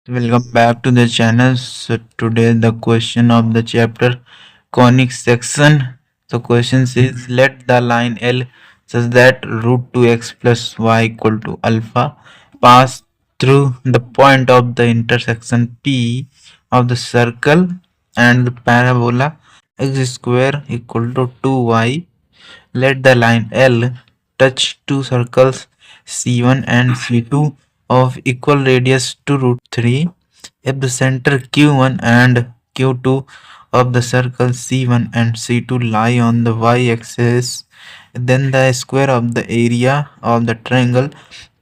Welcome back to the channel. So today the question of the chapter conic section. So question is let the line L such that root 2x plus y equal to alpha pass through the point of the intersection P of the circle and the parabola x square equal to 2y. Let the line L touch two circles C1 and C2 of equal radius to root 3. If the center Q1 and Q2 of the circle C1 and C2 lie on the y-axis, then the square of the area of the triangle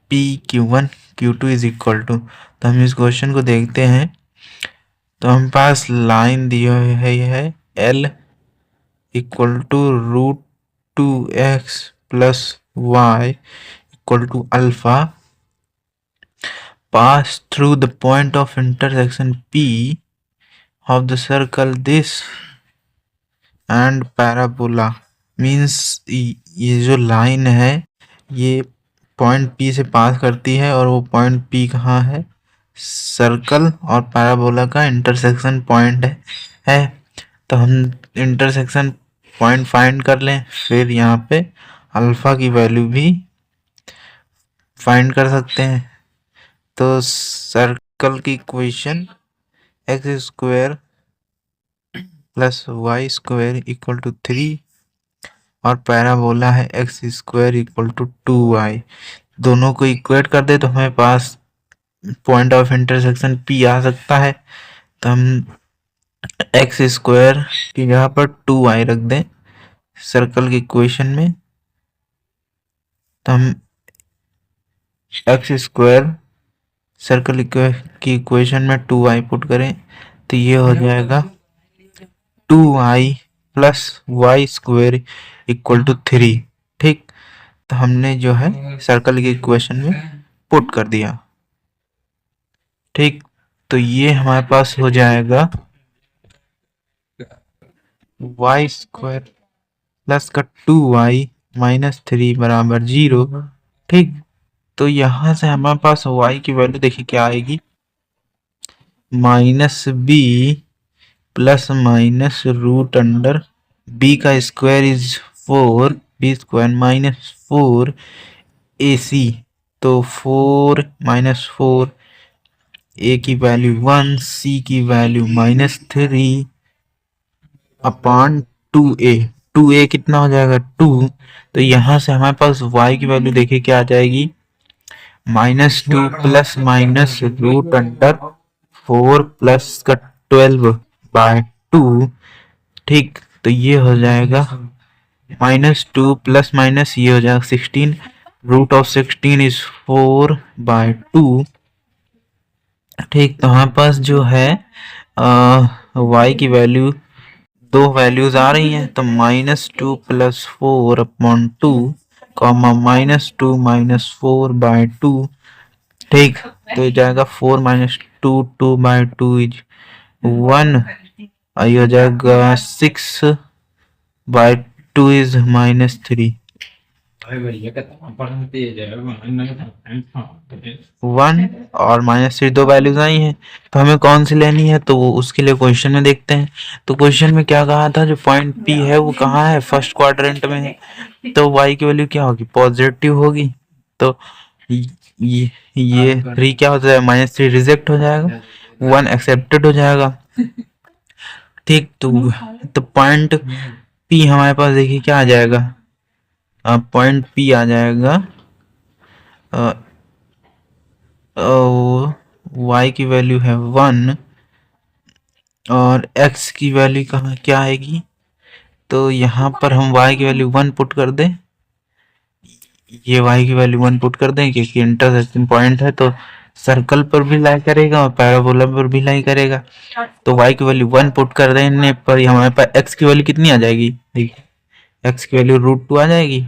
PQ1 Q2 is equal to। तो हम इस question को देखते हैं। तो हम पास line दी हुई है L equal to root 2x plus y equal to alpha pass through the point of intersection P of the circle this and parabola means ये जो लाइन है ये पॉइंट P से पास करती है और वो पॉइंट P कहाँ है, सर्कल और पैराबोला का इंटरसेक्शन पॉइंट है। तो हम इंटरसेक्शन पॉइंट फाइंड कर लें, फिर यहाँ पे अल्फा की वैल्यू भी फाइंड कर सकते हैं। तो सर्कल की equation x square plus y square equal to 3 और पैराबोला है x square equal to 2y। दोनों को इक्वेट कर दे तो हमें पास पॉइंट ऑफ इंटरसेक्शन P आ सकता है। तो हम एक्स स्क्वायर की जगह पर 2y रख दें सर्कल की इक्वेशन में। तो हम एक्स स्क्वायर सर्कल की इक्वेशन में 2y पुट करें तो ये हो जाएगा 2y plus y square equal to 3। ठीक, तो हमने जो है सर्कल की इक्वेशन में पुट कर दिया। ठीक, तो ये हमारे पास हो जाएगा वाई स्क्वायर प्लस का 2y माइनस 3 बराबर 0। ठीक, तो यहाँ से हमारे पास y की वैल्यू देखिए क्या आएगी, minus b plus minus root under b का square is 4, b square minus 4 AC। तो 4 माइनस 4, ए की वैल्यू 1, सी की value minus 3 upon 2a। 2a कितना हो जाएगा 2। तो यहाँ से हमारे पास y की वैल्यू देखिए क्या आ जाएगी, minus 2 plus minus root under 4 plus का 12/2। ठीक, तो ये हो जाएगा -2 प्लस माइनस ये हो जाएगा 16, रूट ऑफ 16 इज 4/2। ठीक, तो हमारे पास जो है y की वैल्यू दो वैल्यूज आ रही हैं। तो -2 प्लस 4 अपॉन 2 कॉमा -2 माइनस 4/2। ठीक, तो ये जाएगा 4 माइनस 2 2/2 इज 1। ये हो जाएगा 6/2 इज -3। 1 और -3 दो वैल्यूज आई हैं, तो हमें कौन सी लेनी है तो वो उसके लिए क्वेश्चन में देखते हैं। तो क्वेश्चन में क्या कहा था, जो पॉइंट P है वो कहाँ है, फर्स्ट क्वाड्रेंट में है। तो y की वैल्यू क्या होगी, पॉजिटिव होगी। तो ये 3 क्या होता है, -3 रिजेक्ट हो जाएगा, 1 एक्सेप्टेड हो जाएगा। ठीक, तो पॉइंट P हमारे पास देखिए क्या आ जाएगा, पॉइंट P आ जाएगा y की वैल्यू है 1 और x की वैल्यू कहाँ क्या आएगी। तो यहाँ पर हम y की वैल्यू 1 पुट कर दें, ये y की वैल्यू 1 पुट कर दें क्योंकि इंटरसेक्शन पॉइंट है, तो सर्कल पर भी लाई करेगा और पैराबोला पर भी लाई करेगा। तो y की वैल्यू 1 पुट कर देने पर हमारे पास x की वैल्यू कितनी आ जाएगी, देखिए x की वैल्यू √2 आ जाएगी।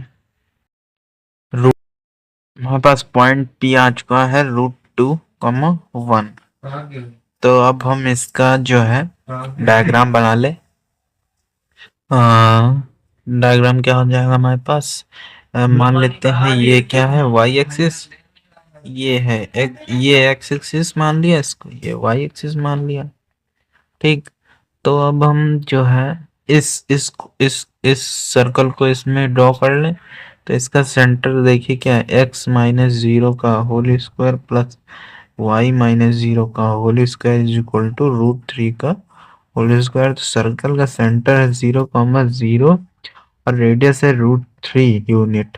हमारे पास पॉइंट P आ चुका है √2, 1। तो अब हम इसका जो है डायग्राम बना ले। डायग्राम क्या हो जाएगा हमारे पास, मान लेते हैं ये क्या है y एक्सिस ये है ये एक्स एक्सिस मान लिया इसको, ये वाई एक्सिस मान लिया। ठीक, तो अब हम जो है इस सर्कल को इसमें ड्रॉ कर लें। तो इसका सेंटर देखिए क्या है, एक्स माइनस जीरो का whole square plus y minus zero का whole square is equal to √3 का होल स्क्वायर। तो सर्कल का सेंटर है 0,0 और रेडियस है √3 यूनिट।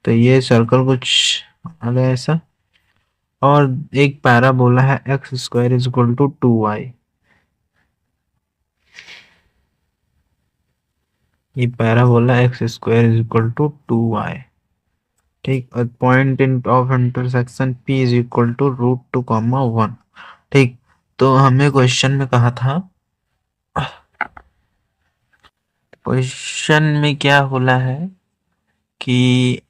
तो ये सर्कल कुछ है ऐसा। और एक पैराबोला है x square is equal to 2y। ये parabola x square is equal to 2y। ठीक, और point in of intersection P is equal to √2,1। ठीक, तो हमें क्वेश्चन में कहा था, क्वेश्चन में क्या बोला है कि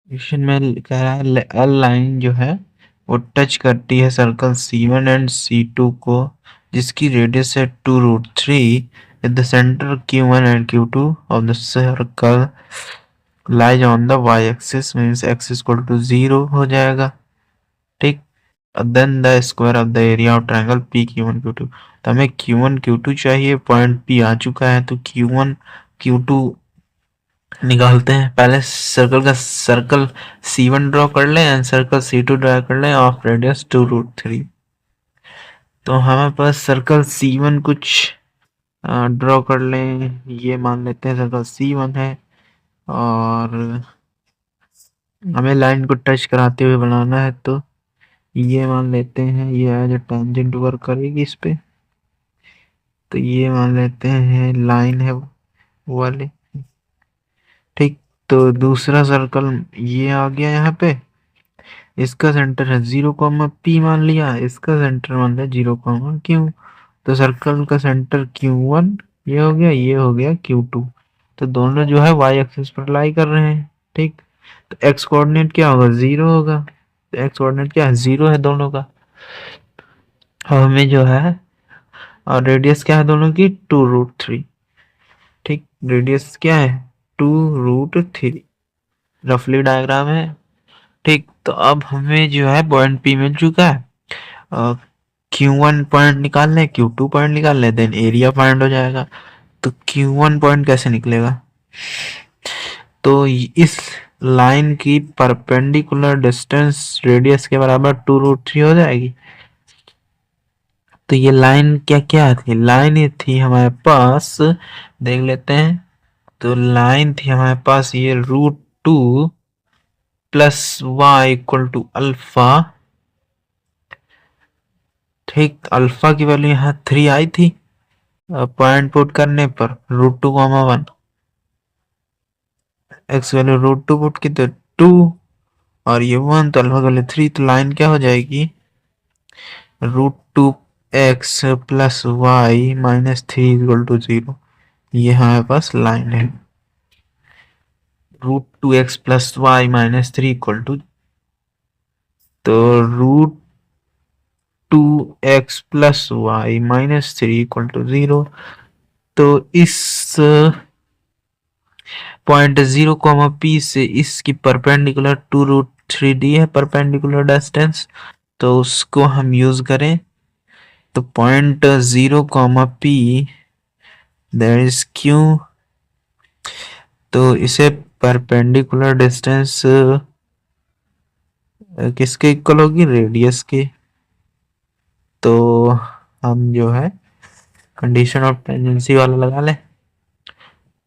क्वेश्चन में कह रहा है एल लाइन जो है वो टच करती है सर्कल C1 एंड C2 को, जिसकी रेडियस है 2√3 at the centre Q1 and Q2 of the circle lies on the y axis, means x equal to 0 हो जाएगा। ठीक, then the square of the area of triangle PQ1 Q2। तो हमें Q1 Q2 चाहिए, point P आ चुका है, तो Q1 Q2 निकालते हैं। पहले सर्कल C1 ड्रॉ कर लें एंड सर्कल C2 ड्रॉ कर लें ऑफ रेडियस 2√3। तो हमारे पास सर्कल C1 कुछ ड्रॉ कर लें, ये मान लेते हैं सर्कल C1 है और हमें लाइन को टच कराते हुए बनाना है। तो ये मान लेते हैं ये एज ए टेंजेंट वर्क करेगी इस पे। तो ये मान लेते हैं लाइन है वो वाली। ठीक, तो दूसरा सर्कल ये आ गया यहाँ पे, इसका सेंटर है 0,P मान लिया, इसका सेंटर मान लिया 0,Q। तो सर्कल का सेंटर Q1 ये हो गया, ये हो गया Q2। तो दोनों जो है y एक्सिस पर लाई कर रहे हैं। ठीक, तो x कोऑर्डिनेट क्या होगा, 0 होगा। तो x कोऑर्डिनेट क्या है, 0 है दोनों का। और हमें जो है और रेडियस क्या है दोनों की, 2√3। ठीक, रेडियस क्या है, 2√3। रफली डायग्राम है। ठीक, तो अब हमें जो है पॉइंट P मिल चुका है। Q1 पॉइंट निकाल लें, Q2 पॉइंट निकाल लें, देन एरिया फाइंड हो जाएगा। तो Q1 पॉइंट कैसे निकलेगा, तो इस लाइन की परपेंडिकुलर डिस्टेंस रेडियस के बराबर 2√3 हो जाएगी। तो ये लाइन क्या क्या थी, लाइन ये थी हमारे पास, देख लेते हैं। तो लाइन थी हमारे पास ये √2 plus y equal to alpha. ठीक, अल्फा की वैल्यू यहाँ 3 आई थी। पॉइंट पुट करने पर √2,1, एक्स वैल्यू √2 पुट की तो 2 और ये 1, तो अल्फा की वैल्यू 3। तो लाइन क्या हो जाएगी, √2x plus y minus 3 equal to 0। ये हमारे पास लाइन है, √2x plus y minus 3 equal to, तो √2x plus y minus 3 equal to 0। तो इस पॉइंट 0,P से इसकी परपेंडिकुलर 2√3 डी है परपेंडिकुलर डिस्टेंस, तो उसको हम यूज करें। तो point 0,P that is Q, तो इसे परपेंडिकुलर डिस्टेंस किसके इक्वल होगी, रेडियस के। तो हम जो है कंडीशन ऑफ टेंजेंसी वाला लगा लें।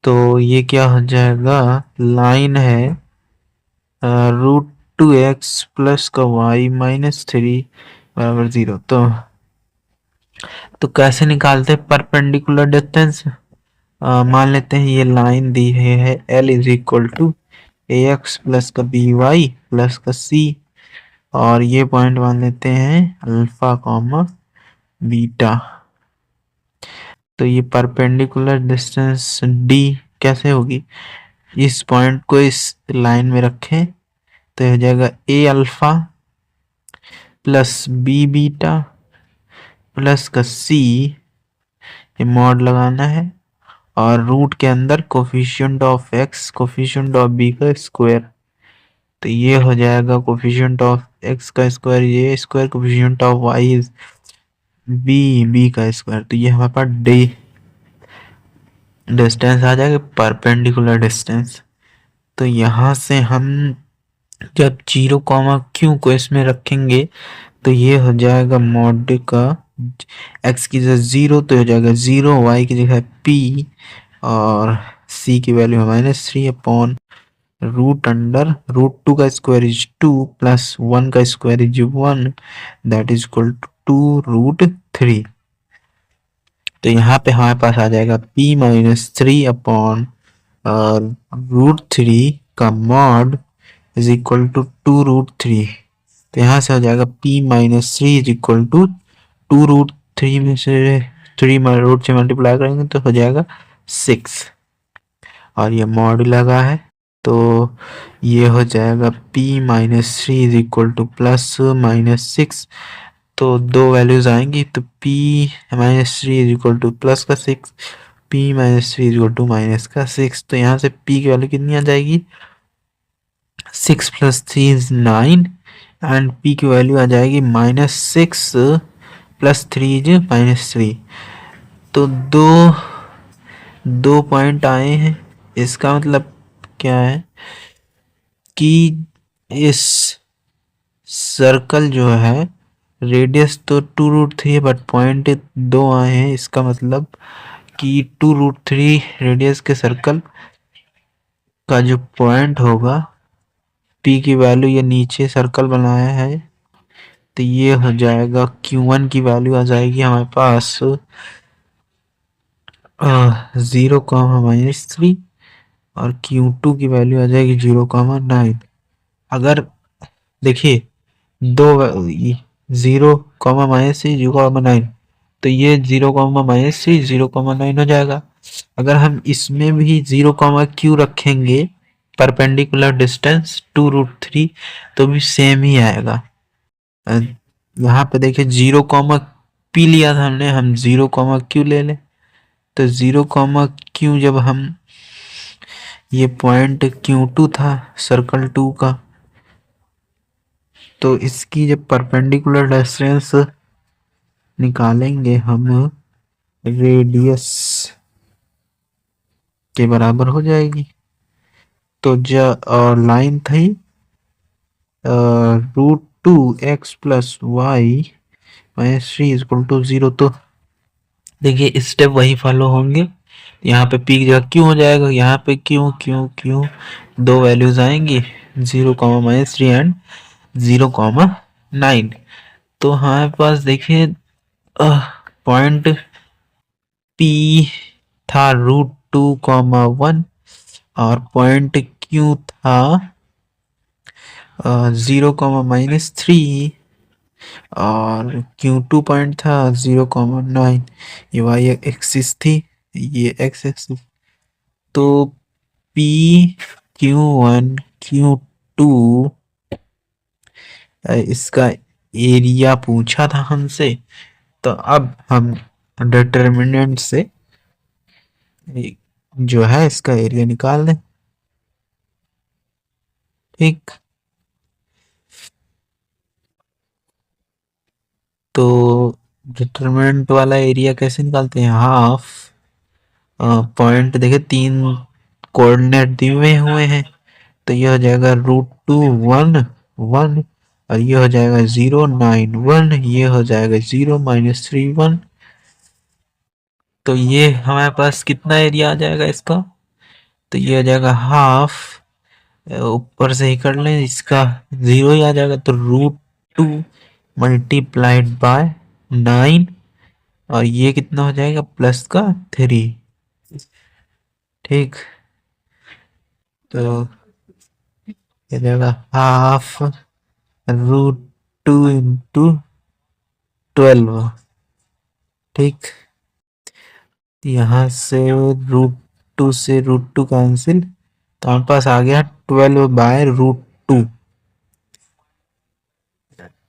तो ये क्या हो जाएगा, लाइन है √2x प्लस का वाई माइनस 3 बराबर 0। तो कैसे निकालते हैं परपेंडिकुलर डिस्टेंस, मान लेते हैं ये लाइन दी है L is equal to AX plus का BY प्लस का C, और ये पॉइंट मान लेते हैं अल्फा कॉमा बीटा। तो ये परपेंडिकुलर डिस्टेंस D कैसे होगी, इस पॉइंट को इस लाइन में रखें तो हो जाएगा A alpha plus B beta plus का C, ये मॉड लगाना है, और रूट के अंदर coefficient of x coefficient of B का स्क्वायर, तो ये हो जाएगा कोफिशिएंट ऑफ एक्स का स्क्वायर ये square, coefficient of y is B का स्क्वायर, तो ये हमारे पास डिस्टेंस आ जाएगा, परपेंडिकुलर डिस्टेंस। तो यहाँ से हम जब 0, क्यू को इसमें रखेंगे तो ये हो जाएगा मॉड का एक्स की जगह 0 तो हो जाएगा 0, वाई की जगह p और c की वैल्यू है -3 रूट अंडर रूट 2 का स्क्वायर इज 2 प्लस 1 का square is 1 that is equal to 2√3। तो यहाँ पे हमारे पास आ जाएगा p-3/√3 का मॉड इज इक्वल टू 2√3। तो यहाँ से हो जाएगा p-3 इज इक्वल टू 2√3 में से 3 से मल्टीप्लाई करेंगे तो हो जाएगा 6 और ये मॉड लगा है तो ये हो जाएगा p-3 इज इक्वल टू +-6। तो दो वैल्यूज आएंगी तो p-3 is equal two plus का 6, p-3 is equal to minus का 6। तो यहाँ से p की वैल्यू कितनी आ जाएगी 6 + 3 इज 9 एंड p की वैल्यू आ जाएगी -6 + 3 इज -3। तो दो दो पॉइंट आए हैं, इसका मतलब क्या है कि इस सर्कल जो है रेडियस तो 2√3 है बट पॉइंट दो आए हैं, इसका मतलब कि 2√3 रेडियस के सर्कल का जो पॉइंट होगा p की वैल्यू ये नीचे सर्कल बनाया है तो ये हो जाएगा q1 की वैल्यू आ जाएगी हमारे पास 0, और Q2 की वैल्यू आ जाएगी 0, 9। देखिए दो 0, -3, 0, 9 तो ये 0, -3, 0, 9 हो जाएगा। अगर हम इसमें भी 0, Q रखेंगे परपेंडिकुलर डिस्टेंस 2√3 तो भी सेम ही आएगा। यहाँ पे देखिए 0, P लिया था हमने, हम 0, Q ले लें तो 0, जब हम ये पॉइंट Q2 था सर्कल 2 का तो इसकी जब परपेंडिकुलर डिस्टेंस निकालेंगे हम रेडियस के बराबर हो जाएगी। तो और लाइन थी √2x + y-3 = 0। तो देखिए स्टेप वही फॉलो होंगे, यहाँ पे p की जगह q हो जाएगा, यहाँ पे q दो वैल्यूज आएंगी 0, -3 एंड 0, 9। तो हमारे पास देखिए पॉइंट p था √2, 1 और पॉइंट q था 0, -3 और Q2 पॉइंट था 0, 9। ये वाई एक्सिस थी, ये एक्स एक्सिस। तो P, Q1 Q2 इसका एरिया पूछा था हमसे, तो अब हम डिटर्मिनेंट से जो है इसका एरिया निकाल दें। ठीक, तो डिटरमिनेंट वाला एरिया कैसे निकालते हैं, हाफ पॉइंट देखिए 3 कोऑर्डिनेट दिए हुए हैं तो ये हो जाएगा √2, 1 और ये हो जाएगा 0, 9, 1 ये हो जाएगा 0, -3, 1। तो ये हमारे पास कितना एरिया आ जाएगा इसका, तो ये हो जाएगा हाफ, ऊपर से ही कर लें इसका 0 ही आ जाएगा तो √2 × 9 और ये कितना हो जाएगा प्लस का 3। ठीक, तो ये जाएगा हाफ √2 × 12। ठीक, यहाँ से √2 से √2 कैंसिल तो हमारे पास आ गया 12/√2।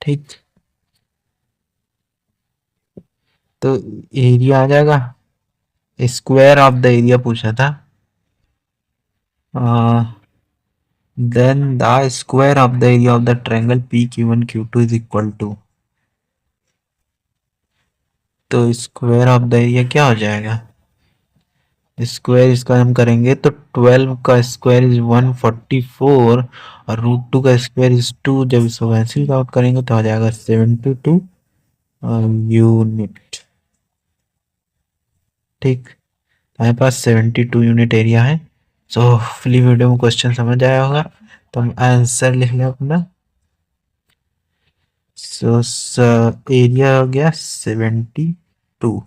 ठीक, तो एरिया आ जाएगा स्क्वायर ऑफ द एरिया पूछा था। Then the square of the area of the triangle P Q one Q two is equal to, तो स्क्वायर ऑफ द एरिया क्या हो जाएगा? स्क्वायर इसका हम करेंगे तो 12 का स्क्वायर इज 144 और रूट टू का स्क्वायर इज 2। जब इसको कैंसिल आउट करेंगे तो आ जाएगा 72 यूनिट। ठीक, हमारे पास 72 यूनिट एरिया है। सो होपफुली वीडियो में क्वेश्चन समझ आया होगा, तो हम आंसर लिख लें अपना। सो एरिया हो गया 72।